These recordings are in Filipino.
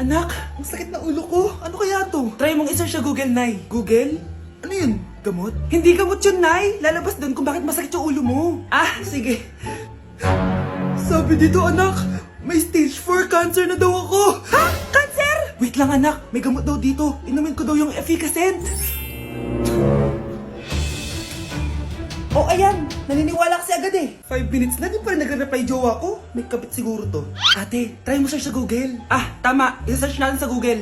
Anak, ang sakit na ulo ko. Ano kaya to? Try mong isearch sa Google, Nay. Google? Ano yun? Gamot? Hindi gamot yun, Nay. Lalabas doon kung bakit masakit yung ulo mo. Ah, sige. Sabi dito, anak, may stage 4 cancer na daw ako. Ha? Cancer? Wait lang, anak. May gamot daw dito. Inumin ko daw yung Efficacent. Oh, ayan. Naniniwala kasi agad eh. 5 minutes na, di pa rin nagre-reply jowa ko. May kapit siguro to. Ate, try mo search sa Google. Ah, tama. I-search natin sa Google.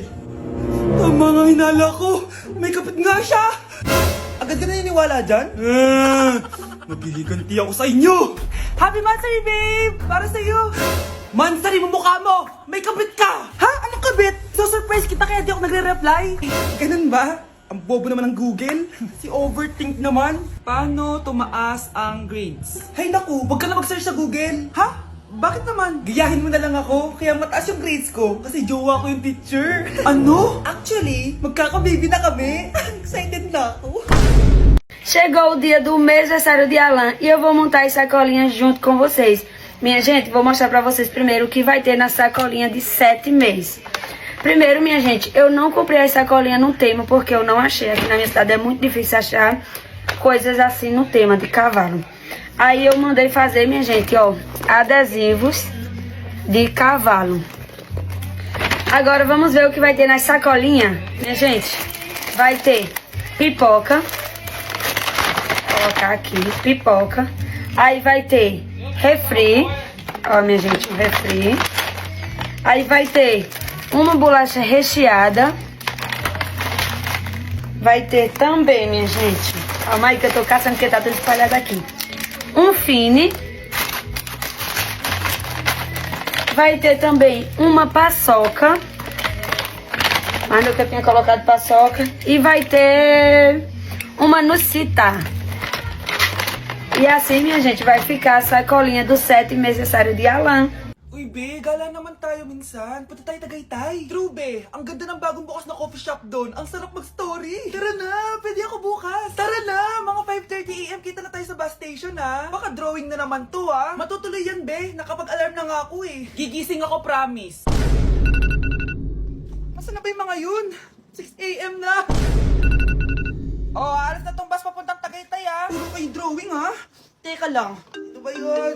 Tama nga hinala ko. May kapit nga siya. Agad ka naniniwala dyan? Maghiliganti ako sa inyo. Happy Mansari, babe! Para sa'yo. Mansari mo mukha mo! May kabit ka! Ha? Anong kabit? So surprise kita kaya di ako nagre-reply. Ganun ba? Ang bobo naman ng Google. Si overthink naman. Paano tumaas ang grades? Hay naku, wag ka na mag-search sa Google. Ha? Bakit naman? Gayahin mo na lang ako, kaya mataas yung grades ko kasi jowa ko yung teacher. Ano? Actually, magkaka-baby na kami. Excited na ako. Chegou o dia do mês aniversário de Alan e eu vou montar as sacolinhas junto com vocês. Minha gente, vou mostrar pra vocês primeiro o que vai ter na sacolinha de 7 meses. Primeiro, minha gente, eu não comprei as sacolinhas no tema porque eu não achei. Aqui na minha cidade é muito difícil achar coisas assim no tema de cavalo. Aí eu mandei fazer, minha gente, ó, adesivos de cavalo. Agora vamos ver o que vai ter nas sacolinhas. Minha gente, vai ter pipoca. Vou colocar aqui, pipoca. Aí vai ter refri. Ó, minha gente, o refri. Aí vai ter uma bolacha recheada. Vai ter também, minha gente. Calma aí que eu tô caçando porque tá tudo espalhado aqui. Um fine. Vai ter também uma paçoca. Mas não que eu tinha colocado paçoca. E vai ter uma nucita. E assim, minha gente, vai ficar a sacolinha do 7 aniversário de Alan. Uy, be, gala naman tayo minsan. Punta tayo Tagaytay. True, be. Ang ganda ng bagong bukas na coffee shop doon. Ang sarap mag-story. Tara na, pwede ako bukas. Tara na, mga 5:30 AM kita na tayo sa bus station, ha. Baka drawing na naman to, ha. Matutuloy yan, be. Nakapag-alarm na nga ako, eh. Gigising ako, promise. Nasaan na ba yung mga yun? 6 AM na. Oh, alas na tong bus papuntang Tagaytay, ha. Puro kayo drawing, ha. Teka lang. Ito ba yun?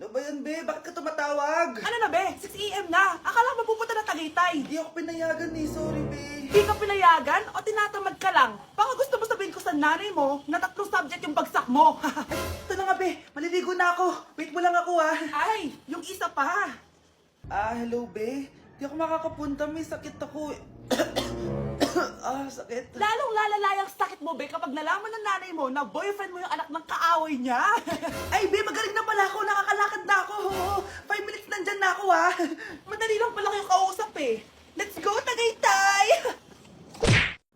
Ano ba yan, be? Bakit ka tumatawag? Ano na, be? 6 AM na. Akala mo pupunta na Tagaytay. Hindi ako pinayagan eh. Sorry, be. Hindi ka pinayagan o tinatamad ka lang? Baka gusto mo sabihin ko sa nanay mo na 3 subject yung bagsak mo. Ito na nga, be. Maliligo na ako. Wait mo lang ako, ha. Ay, yung isa pa. Hello, be. Hindi ako makakapunta. May sakit ako. Sakit. Lalong lalala yung sakit mo, be, kapag nalaman ng nanay mo na boyfriend mo yung anak ng kaaway niya. Ay, be, magaling na pala ako. Nakakalakad na ako. 5 minutes nandyan na ako, ha. Madali lang pala kayong kausap, eh. Let's go, Tagaytay!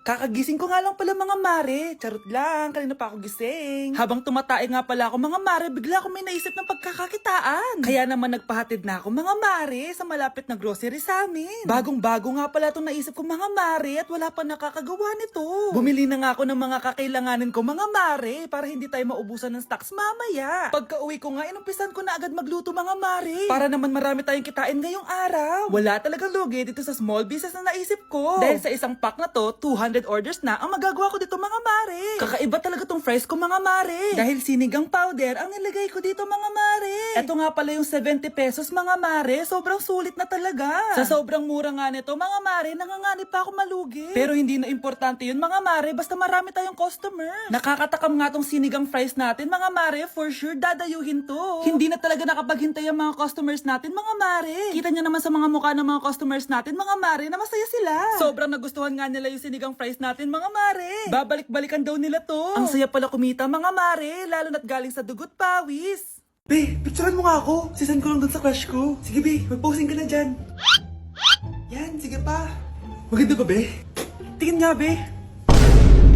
Kakagising ko nga lang pala mga mare. Charot lang, kanina pa ako gising. Habang tumatae nga pala ako mga mare, bigla ako may naisip ng pagkakakitaan. Kaya naman nagpahatid na ako mga mare sa malapit na grocery sa amin. Bagong-bago nga pala itong naisip ko mga mare at wala pa nakakagawa nito. Bumili na nga ako ng mga kakailanganin ko mga mare para hindi tayo maubusan ng stocks mamaya. Pagka uwi ko nga, inumpisan ko na agad magluto mga mare. Para naman marami tayong kitain ngayong araw. Wala talagang lugi dito sa small business na naisip ko. Dahil sa isang pack na to, 200 orders na ang magagawa ko dito mga mare. Kakaiba talaga tong fries ko mga mare. Dahil sinigang powder ang nilagay ko dito mga mare. Ito nga pala yung 70 pesos mga mare. Sobrang sulit na talaga. Sa sobrang mura nga nito mga mare, nanganganib pa ako malugi. Pero hindi na importante yun mga mare, basta marami tayong customer. Nakakatakam nga tong sinigang fries natin mga mare, for sure dadayuhin to. Hindi na talaga nakapaghintay ang mga customers natin mga mare. Kita niya naman sa mga mukha ng mga customers natin mga mare na masaya sila. Sobrang nagustuhan nga nila yung sinigang fries natin mga mare. Babalik-balikan daw nila to. Ang saya pala kumita mga mare, lalo na't galing sa dugot pawis. Be, picturean mo nga ako. Sisend ko lang dun sa crush ko. Sige be, mag-posing ka na dyan. Yan, sige pa. Maganda ba be? Tingin nga be.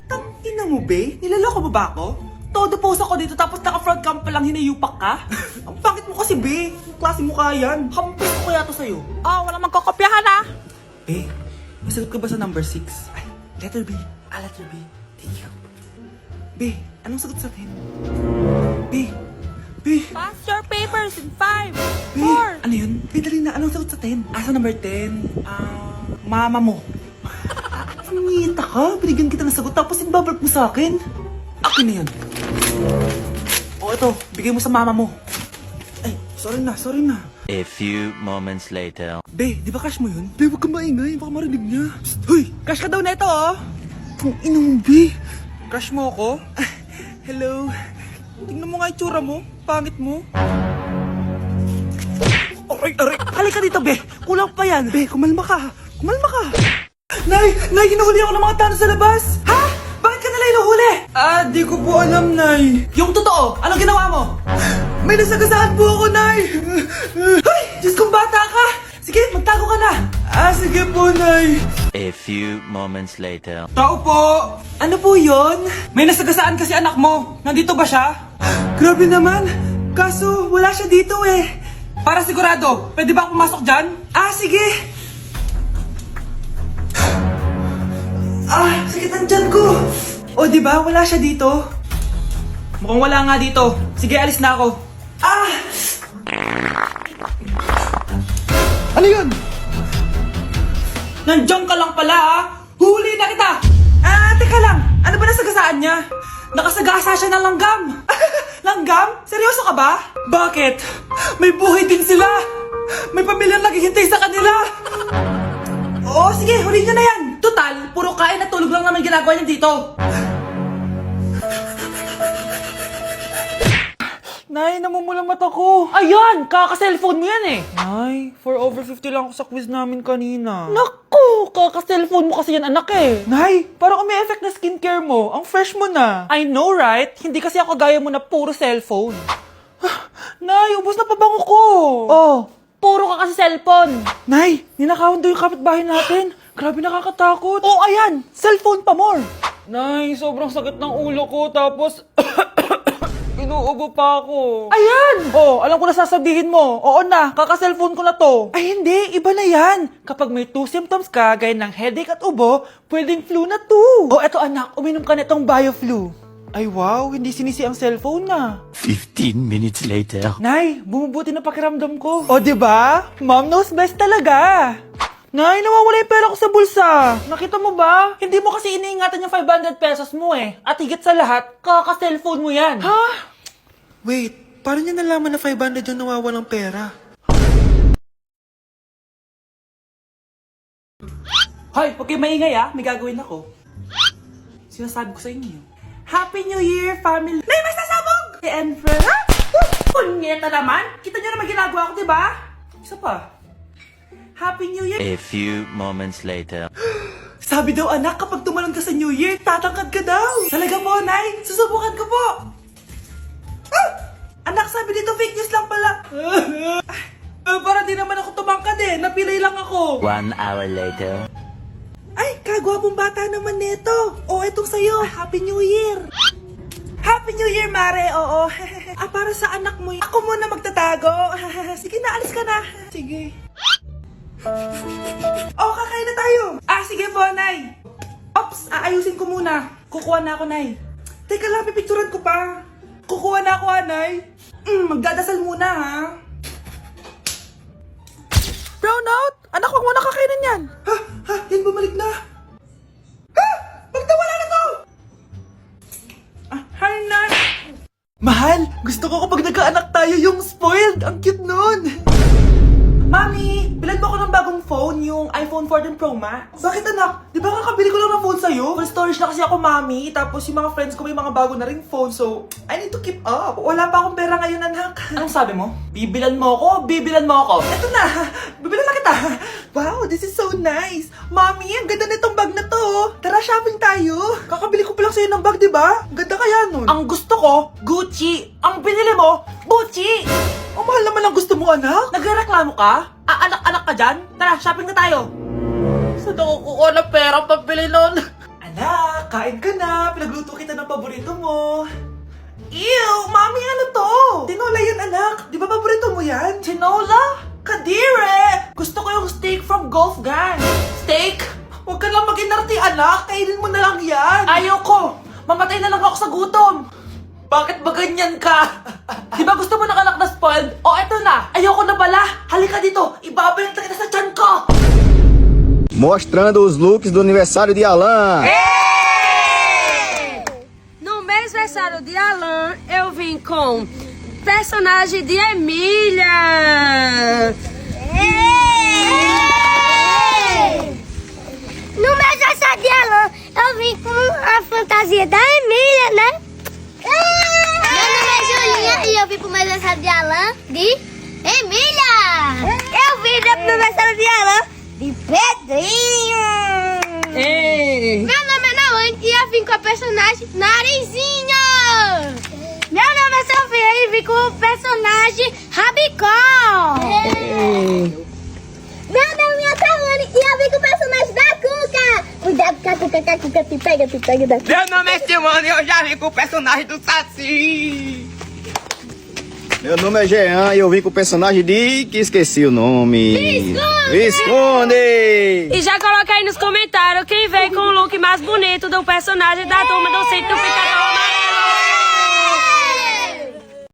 Tangina mo be? Nilaloko mo ba ako? Todo post ako dito tapos naka-front cam pa lang hinayupak ka? Ang pangit mo kasi be. Klase mo ka yan. Hampis ko kaya to sa'yo. Wala magkokopyahan ha. Be, masagot ka ba sa number 6? Ay, letter B. Letter B. Thank you. B, anong sagot sa atin? B. Pass your paper numbers in 5, Ano yun? Dali na. Anong sagot sa 10? Asa number 10? Mama mo. Nangita ka? Binigyan kita ng sagot tapos ibabalik mo sa akin? Akin na yun. O ito, bigay mo sa mama mo. Ay, sorry na. A few moments later. Be, di ba cash mo yun? Be, huwag ka maingay. Baka marinig niya. Psst, hoy! Cash ka daw na ito, oh! Kung inong, Be. Cash mo ako? Hello? Tingnan mo nga yung tsura mo. Pangit mo. Aray! Halika dito, Be. Kulang pa yan. Be, kumalma ka. Nay, hinuhuli ako ng mga tanong sa labas. Ha? Bakit ka nila hinuhuli? Di ko po alam, Nay. Yung totoo, anong ginawa mo? May nasagasaan po ako, Nay. Ay, Diyos kong bata ka. Sige, magtago ka na. Sige po, Nay. A few moments later. Tao po. Ano po yon? May nasagasaan kasi anak mo. Nandito ba siya? Grabe naman. Kaso, wala siya dito eh. Para sigurado, pwede ba ako pumasok dyan? Sige. Sakit ang tiyan ko. O, di ba? Wala siya dito. Mukhang wala nga dito. Sige, alis na ako. Ano yun? Nandiyan ka lang pala, ha? Huli na kita! Teka lang. Ano ba nasagasaan niya? Nakasagasa siya ng langgam. Langgam? Seryoso ka ba? Bakit? May buhay din sila. May pamilyang naghihintay sa kanila. Oo, sige, huli niyo na yan. Total, puro kain at tulog lang naman ginagawa niya dito. Nay, namumulang mata ko. Ayan, kaka-cellphone mo yan eh. Nay, 4 over 50 lang ako sa quiz namin kanina. Naku, kaka-cellphone mo kasi yan anak eh. Nay, parang may effect na skincare mo. Ang fresh mo na. I know, right? Hindi kasi ako gaya mo na puro cellphone. Nay, ubos na pabango ko. Oh, puro ka kasi cellphone. Nay, ninakawan daw yung kapitbahay natin. Grabe nakakatakot. Oh, ayan, cellphone pa more. Nay, sobrang sakit ng ulo ko tapos inuubo pa ako. Ayan! Oh, alam ko na sasabihin mo. Oo na, kaka-cellphone ko na to. Ay hindi, iba na yan. Kapag may 2 symptoms ka, gaya ng headache at ubo, pwedeng flu na to. Oh, eto anak, uminom ka nitong BioFlu. Ay wow, hindi sinisi ang cellphone na. 15 minutes later. Nay, bumubuti na pakiramdam ko. O, diba? Mom knows best talaga. Nay, nawawala yung pera ko sa bulsa. Nakita mo ba? Hindi mo kasi iniingatan yung 500 pesos mo eh. At higit sa lahat, kaka-cellphone mo yan. Ha? Wait, paano niya nalaman na 500 yung nawawalang pera? Hoy, huwag kayo maingay may gagawin ako. Sinasabi ko sa inyo. Happy New Year, family! Nay, may sasabog! And friend, ha? Punyeta naman! Kita niyo naman ginagawa ko, diba? Isa pa. Happy New Year! A few moments later. Sabi daw anak, kapag tumalon ka sa New Year, tatangkad ka daw. Talaga po, Nay? Susubukan ko po. Anak, sabi dito fake news lang pala. Para di naman ako tumangkad eh. Napilay lang ako. 1 hour later. Ay, kagwapong bata naman nito. O, etong sa'yo. Happy New Year. Happy New Year, Mare. Oo. Para sa anak mo. Ako muna magtatago. Sige na, alis ka na. Sige. Kakain na tayo. Sige po, Nay. Ops, aayusin ko muna. Kukuha na ako, Nay. Teka lang, pipicturan ko pa. Kukuha na ako, Nay. Magdadasal muna, ha? Brownout? Anak, wag mo na kakainin yan. Yan bumalik na. Magdawala na to. Hi, Nay. Mahal, gusto ko kapag nagkaanak tayo yung spoiled. Ang cute nun. Mami, bilhan mo ako ng bagong phone, yung iPhone 14 Pro Max. Bakit anak? Di ba kakabili ko lang ng phone sa'yo? Full storage na kasi ako, Mami. Tapos yung mga friends ko may mga bago na ring phone, so I need to keep up. Wala pa akong pera ngayon, anak. Anong sabi mo? Bibilan mo ako? Bibilan mo ako? Eto na, bibilan na kita. Wow, this is so nice. Mami, ang ganda nitong bag na to. Tara, shopping tayo. Kakabili ko pa lang sa'yo ng bag, di ba? Ang ganda kaya nun. Ang gusto ko, Gucci. Ang binili mo, Gucci. Ang mahal naman ang gusto mo, anak. Nagreklamo ka? Anak-anak ka dyan? Tara, shopping na tayo. Saan ako kukuha ng pera pambili nun? Anak, kain ka na. Pinagluto kita ng paborito mo. Ew, Mami, ano to? Tinola yan, anak. Di ba paborito mo yan? Tinola? Kadire! Gusto ko yung steak from Golf Gang. Steak? Huwag ka lang mag-inarti, anak. Kainin mo na lang yan. Ayaw ko. Mamatay na lang ako sa gutom. Bakit ba ganyan ka? Di ba gusto mo ng anak na spoiled? O eto na, ayoko na pala. Halika dito, ibabalot na kita sa tiyan ko. Mostrando os looks do aniversário de Alan. No mês aniversário de Alan, eu vim com personagem de Emília. No meu aniversário de Alan, eu vim com a fantasia da Emília, né? Meu nome é Julinha e eu vim pro meu aniversário de Alan de Emília. Eu vim pro meu aniversário de Alan de Pedrinho. Meu nome é Naone e eu vim com a personagem Narizinho. Meu nome é Sofia e vim com o personagem Rabicó. Meu nome é Tawane e eu vim com o personagem da Cuca. Cuidado com a Cuca, que a Cuca te pega. Meu nome é Simone e eu já vim com o personagem do Saci. Meu nome é Jean e eu vim com o personagem de... que esqueci o nome. Visconde! E já coloca aí nos comentários quem veio com o look mais bonito do personagem da turma do Sítio do Pica-Pau